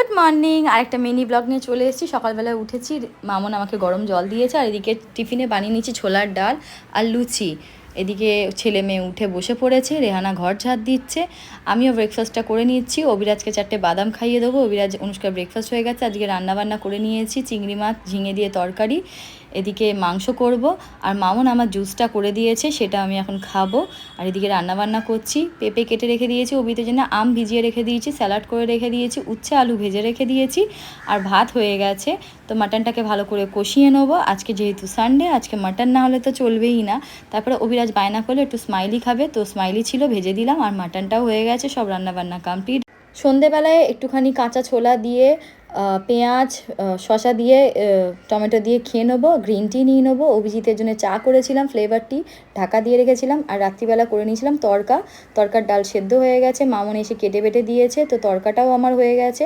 Good morning. আরেকটা mini blog নিয়ে চলে এসেছি। সকালবেলায় উঠেছি, মামন আমাকে গরম জল দিয়েছে, আর এদিকে টিফিনে বানিয়ে নিয়েছি ছোলার ডাল আর লুচি। এদিকে ছেলে মেয়ে উঠে বসে পড়েছে, রেহানা ঘর ঝাড় দিচ্ছে, আমিও ব্রেকফাস্টটা করে নিচ্ছি। অবিরাজকে 4টে বাদাম খাইয়ে দেবো। অবিরাজ অনুষ্কার ব্রেকফাস্ট হয়ে গেছে। আজকে রান্নাবান্না করে নিয়েছি, চিংড়ি মাছ ঝিঙে দিয়ে তরকারি, এদিকে মাংস করব, আর মামন আমার জুসটা করে দিয়েছে, সেটা আমি এখন খাবো। আর এদিকে রান্নাবান্না করছি, পেঁপে কেটে রেখে দিয়েছি, অবিতের জন্য আম ভিজিয়ে রেখে দিয়েছি, স্যালাড করে রেখে দিয়েছি, উচ্ছে আলু ভেজে রেখে দিয়েছি, আর ভাত হয়ে গেছে। তো মাটনটাকে ভালো করে কষিয়ে নেবো। আজকে যেহেতু সানডে, আজকে মাটন না হলে তো চলবেই না। তারপরে অবিরাজ বায়না করলে একটু স্মাইলি খাবে, তো স্মাইলি ছিল, ভেজে দিলাম, আর মাটনটাও হয়ে গেছে। সব রান্নাবান্না কমপ্লিট। সন্ধেবেলায় একটুখানি কাঁচা ছোলা দিয়ে পেঁয়াজ শসা দিয়ে টমেটো দিয়ে খেয়ে নেবো। গ্রিন টি নিয়ে নেবো। অভিজিতের জন্য চা করেছিলাম, ফ্লেভার টি, ঢাকা দিয়ে রেখেছিলাম। আর রাত্রিবেলা করে নিয়েছিলাম তরকার ডাল সেদ্ধ হয়ে গেছে, মামন এসে কেটে বেটে দিয়েছে, তো তরকাটাও আমার হয়ে গেছে।